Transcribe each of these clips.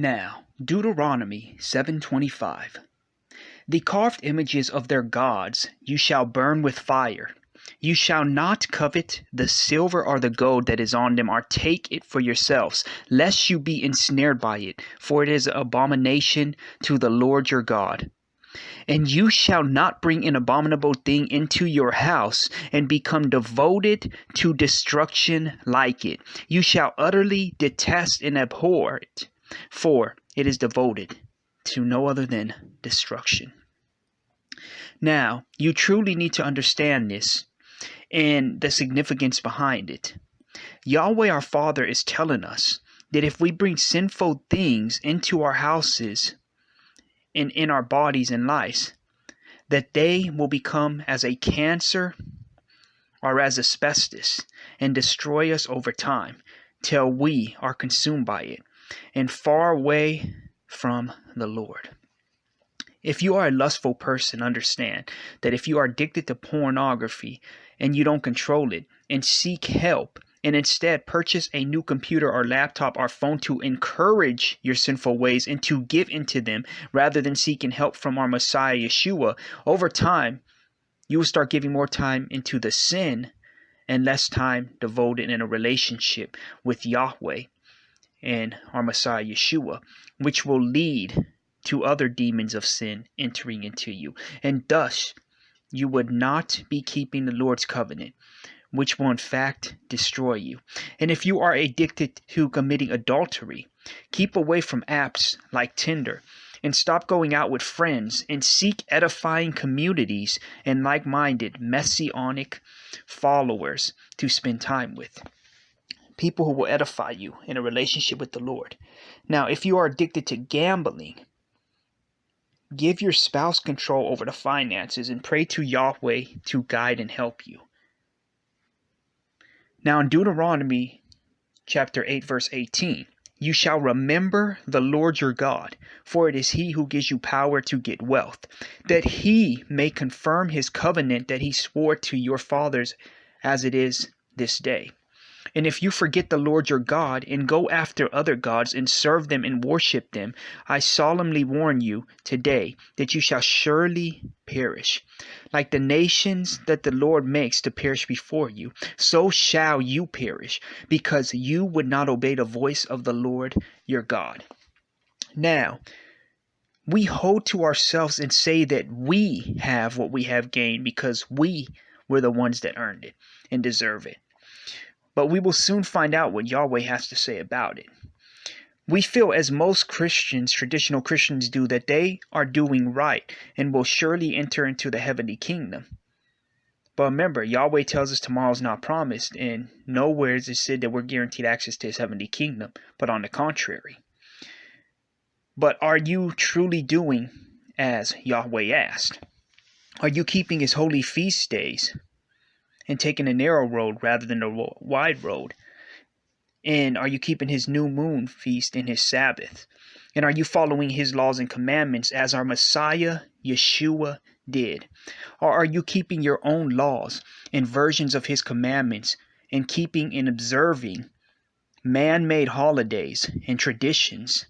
Now, Deuteronomy 7:25. The carved images of their gods you shall burn with fire. You shall not covet the silver or the gold that is on them, or take it for yourselves, lest you be ensnared by it, for it is an abomination to the Lord your God. And you shall not bring an abominable thing into your house and become devoted to destruction like it. You shall utterly detest and abhor it, for it is devoted to no other than destruction. Now, you truly need to understand this and the significance behind it. Yahweh our Father is telling us that if we bring sinful things into our houses and in our bodies and lives, that they will become as a cancer or as asbestos and destroy us over time till we are consumed by it and far away from the Lord. If you are a lustful person, understand that if you are addicted to pornography and you don't control it and seek help and instead purchase a new computer or laptop or phone to encourage your sinful ways and to give into them rather than seeking help from our Messiah Yeshua, over time, you will start giving more time into the sin and less time devoted in a relationship with Yahweh and our Messiah Yeshua, which will lead to other demons of sin entering into you. And thus, you would not be keeping the Lord's covenant, which will in fact destroy you. And if you are addicted to committing adultery, keep away from apps like Tinder and stop going out with friends and seek edifying communities and like-minded messianic followers to spend time with. People who will edify you in a relationship with the Lord. Now, if you are addicted to gambling, give your spouse control over the finances and pray to Yahweh to guide and help you. Now in Deuteronomy chapter 8 verse 18, you shall remember the Lord your God, for it is he who gives you power to get wealth, that he may confirm his covenant that he swore to your fathers as it is this day. And if you forget the Lord your God and go after other gods and serve them and worship them, I solemnly warn you today that you shall surely perish. Like the nations that the Lord makes to perish before you, so shall you perish, because you would not obey the voice of the Lord your God. Now, we hold to ourselves and say that we have what we have gained because we were the ones that earned it and deserve it. But we will soon find out what Yahweh has to say about it. We feel, as most Christians, traditional Christians do, that they are doing right and will surely enter into the heavenly kingdom. But remember, Yahweh tells us tomorrow is not promised, and nowhere is it said that we're guaranteed access to his heavenly kingdom, but on the contrary. But are you truly doing as Yahweh asked? Are you keeping his holy feast days and taking the narrow road rather than the wide road? And are you keeping his new moon feast and his Sabbath? And are you following his laws and commandments as our Messiah Yeshua did? Or are you keeping your own laws and versions of his commandments and keeping and observing man-made holidays and traditions?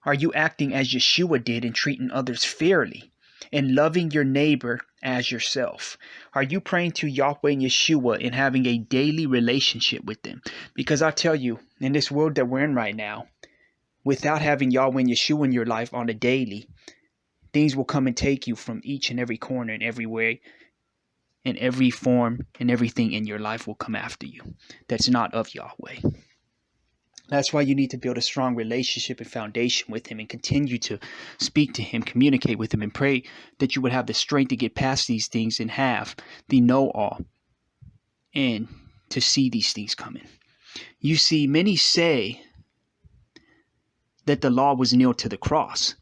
Are you acting as Yeshua did and treating others fairly and loving your neighbor as yourself? Are you praying to Yahweh and Yeshua and having a daily relationship with them? Because I tell you, in this world that we're in right now, without having Yahweh and Yeshua in your life on a daily, things will come and take you from each and every corner and every way, and every form and everything in your life will come after you that's not of Yahweh. That's why you need to build a strong relationship and foundation with him and continue to speak to him, communicate with him, and pray that you would have the strength to get past these things and have the know-all and to see these things coming. You see, many say that the law was nailed to the cross,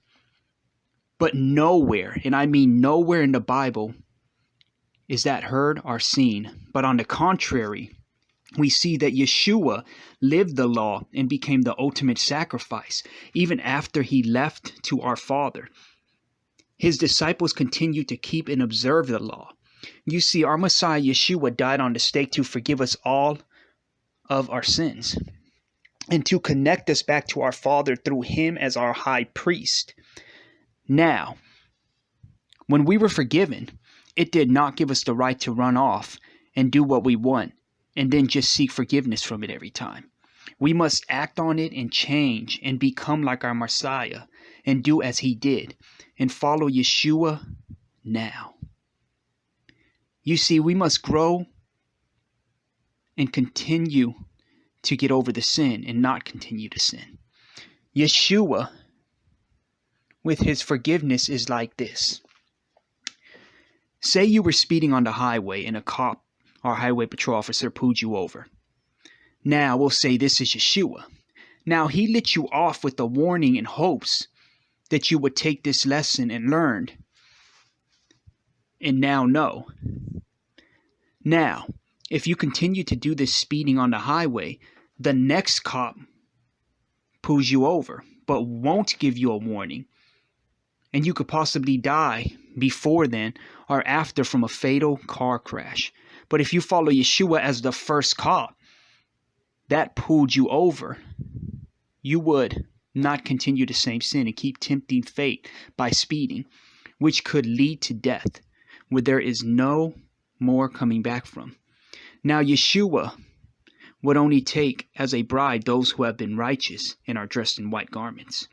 but nowhere, and I mean nowhere in the Bible, is that heard or seen. But on the contrary, we see that Yeshua lived the law and became the ultimate sacrifice, even after he left to our Father. His disciples continued to keep and observe the law. You see, our Messiah Yeshua died on the stake to forgive us all of our sins. and to connect us back to our Father through him as our high priest. Now, when we were forgiven, it did not give us the right to run off and do what we want and then just seek forgiveness from it every time. We must act on it and change and become like our Messiah and do as he did and follow Yeshua now. You see, we must grow and continue to get over the sin and not continue to sin. Yeshua, with his forgiveness, is like this. Say you were speeding on the highway and a cop or highway patrol officer pulled you over. Now we'll say this is Yeshua. Now he let you off with a warning in hopes that you would take this lesson and learned and now know. Now, if you continue to do this speeding on the highway, the next cop pulls you over but won't give you a warning. And you could possibly die before then or after from a fatal car crash. But if you follow Yeshua as the first cop that pulled you over, you would not continue the same sin and keep tempting fate by speeding, which could lead to death, where there is no more coming back from. Now, Yeshua would only take as a bride those who have been righteous and are dressed in white garments.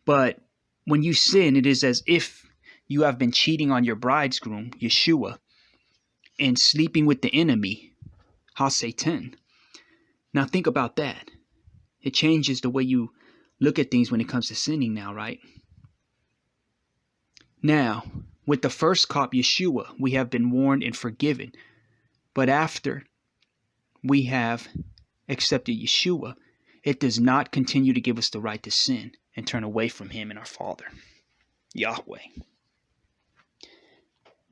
But when you sin, it is as if you have been cheating on your bridegroom, Yeshua, and sleeping with the enemy, Ha-Satan. Now think about that. It changes the way you look at things when it comes to sinning now, right? Now, with the first cop, Yeshua, we have been warned and forgiven. But after we have accepted Yeshua, it does not continue to give us the right to sin and turn away from him and our Father, Yahweh.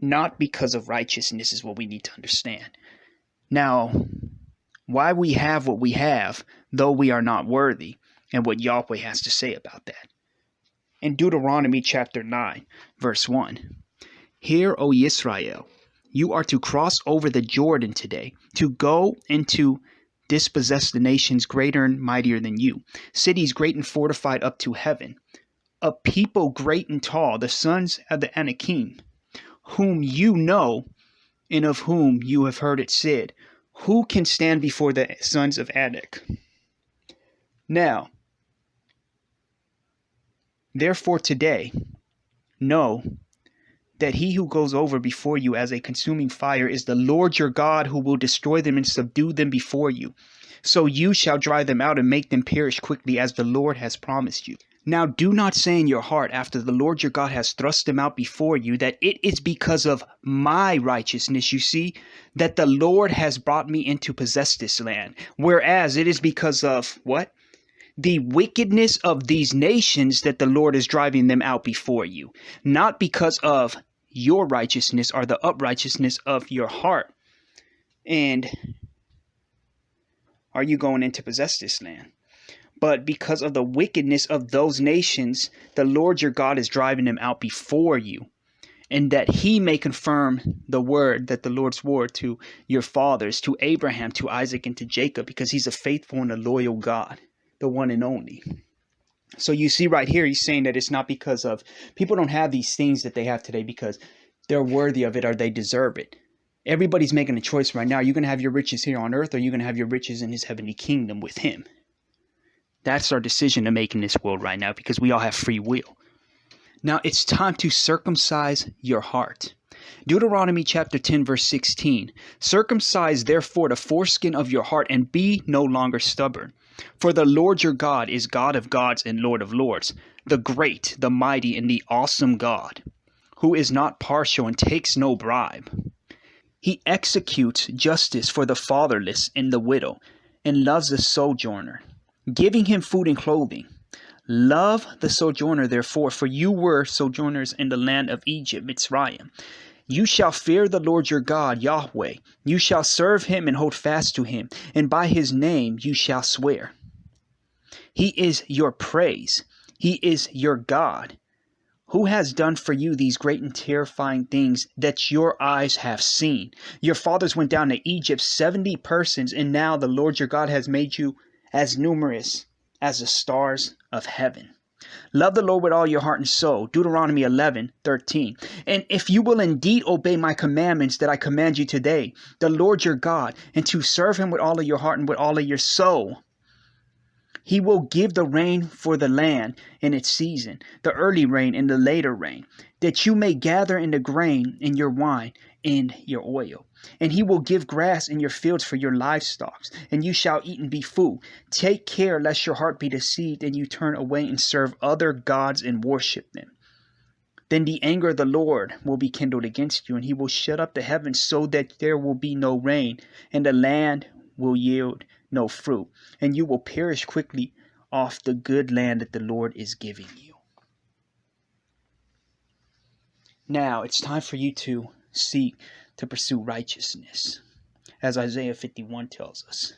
Not because of righteousness is what we need to understand. Now, why we have what we have, though we are not worthy, and what Yahweh has to say about that. In Deuteronomy chapter 9, verse 1, Hear, O Israel, you are to cross over the Jordan today, to go and to dispossess the nations greater and mightier than you, cities great and fortified up to heaven, a people great and tall, the sons of the Anakim, whom you know and of whom you have heard it said, who can stand before the sons of Anak? Now, therefore today, know that he who goes over before you as a consuming fire is the Lord your God, who will destroy them and subdue them before you. So you shall drive them out and make them perish quickly, as the Lord has promised you. Now do not say in your heart, after the Lord your God has thrust them out before you, that it is because of my righteousness, you see, that the Lord has brought me in to possess this land. Whereas it is because of what? The wickedness of these nations that the Lord is driving them out before you. Not because of your righteousness or the uprightness of your heart. And are you going in to possess this land? But because of the wickedness of those nations, the Lord your God is driving them out before you. And that he may confirm the word that the Lord swore to your fathers, to Abraham, to Isaac, and to Jacob, because he's a faithful and a loyal God, the one and only. So you see right here, he's saying that it's not because of, people don't have these things that they have today because they're worthy of it or they deserve it. Everybody's making a choice right now. You're going to have your riches here on earth, or you're going to have your riches in his heavenly kingdom with him. That's our decision to make in this world right now, because we all have free will. Now it's time to circumcise your heart. Deuteronomy chapter 10 verse 16. Circumcise therefore the foreskin of your heart, and be no longer stubborn. For the Lord your God is God of gods and Lord of lords, the great, the mighty, and the awesome God, who is not partial and takes no bribe. He executes justice for the fatherless and the widow, and loves the sojourner, giving him food and clothing. Love the sojourner, therefore, for you were sojourners in the land of Egypt, Mitzrayim. You shall fear the Lord your God, Yahweh. You shall serve him and hold fast to him, and by his name you shall swear. He is your praise. He is your God, who has done for you these great and terrifying things that your eyes have seen. Your fathers went down to Egypt, 70 persons, and now the Lord your God has made you as numerous as the stars of heaven. Love the Lord with all your heart and soul. Deuteronomy 11:13. And if you will indeed obey my commandments that I command you today, the Lord your God, and to serve him with all of your heart and with all of your soul, he will give the rain for the land in its season, the early rain and the later rain, that you may gather in the grain in your wine and your oil. And he will give grass in your fields for your livestock, and you shall eat and be full. Take care lest your heart be deceived, and you turn away and serve other gods and worship them. Then the anger of the Lord will be kindled against you, and he will shut up the heavens so that there will be no rain, and the land will yield no fruit, and you will perish quickly off the good land that the Lord is giving you. Now it's time for you to seek to pursue righteousness, as Isaiah 51 tells us.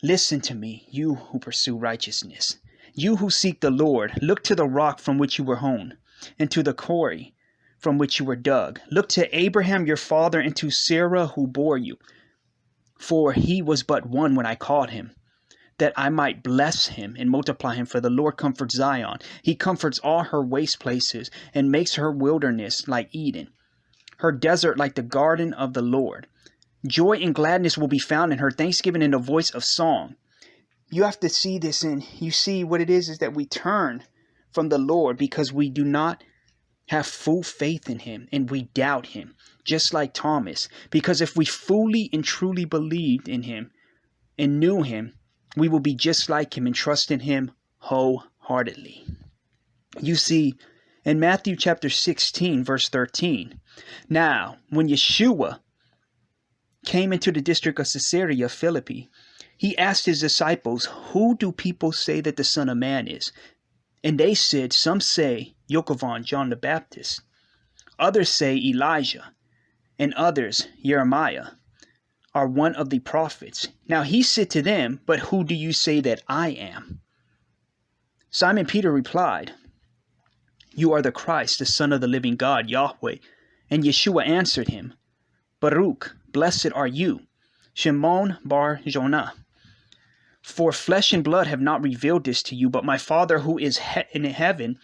Listen to me, you who pursue righteousness. You who seek the Lord, look to the rock from which you were hewn, and to the quarry from which you were dug. Look to Abraham your father, and to Sarah who bore you. For he was but one when I called him, that I might bless him and multiply him. For the Lord comforts Zion. He comforts all her waste places, and makes her wilderness like Eden, her desert like the garden of the Lord. Joy and gladness will be found in her, thanksgiving and the voice of song. You have to see this, and you see what it is that we turn from the Lord because we do not have full faith in him, and we doubt him, just like Thomas. Because if we fully and truly believed in him and knew him, we will be just like him and trust in him wholeheartedly. You see, in Matthew chapter 16, verse 13, now when Yeshua came into the district of Caesarea Philippi, he asked his disciples, who do people say that the Son of Man is? And they said, some say Yochanan, John the Baptist. Others say Elijah, and others Jeremiah, are one of the prophets. Now he said to them, but who do you say that I am? Simon Peter replied, you are the Christ, the Son of the living God, Yahweh. And Yeshua answered him, Baruch, blessed are you, Shimon bar Jonah. For flesh and blood have not revealed this to you, but my Father who is in heaven.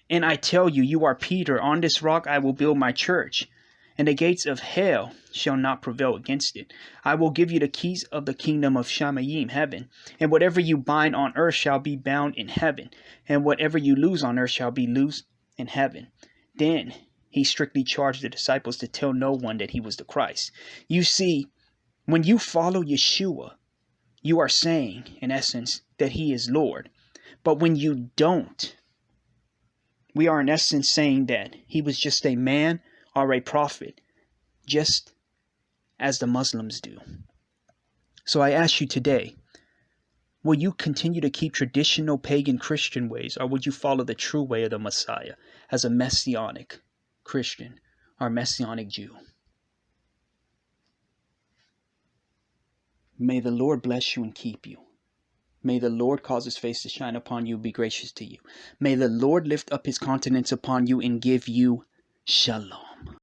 And I tell you, you are Peter. On this rock I will build my church, and the gates of hell shall not prevail against it. I will give you the keys of the kingdom of Shamayim, heaven. And whatever you bind on earth shall be bound in heaven, and whatever you loose on earth shall be loosed in heaven. Then he strictly charged the disciples to tell no one that he was the Christ. You see, when you follow Yeshua, you are saying, in essence, that he is Lord. But when you don't, we are in essence saying that he was just a man or a prophet, just as the Muslims do. So I ask you today, will you continue to keep traditional pagan Christian ways, or would you follow the true way of the Messiah as a messianic Christian or messianic Jew? May the Lord bless you and keep you. May the Lord cause his face to shine upon you and be gracious to you. May the Lord lift up his countenance upon you and give you shalom.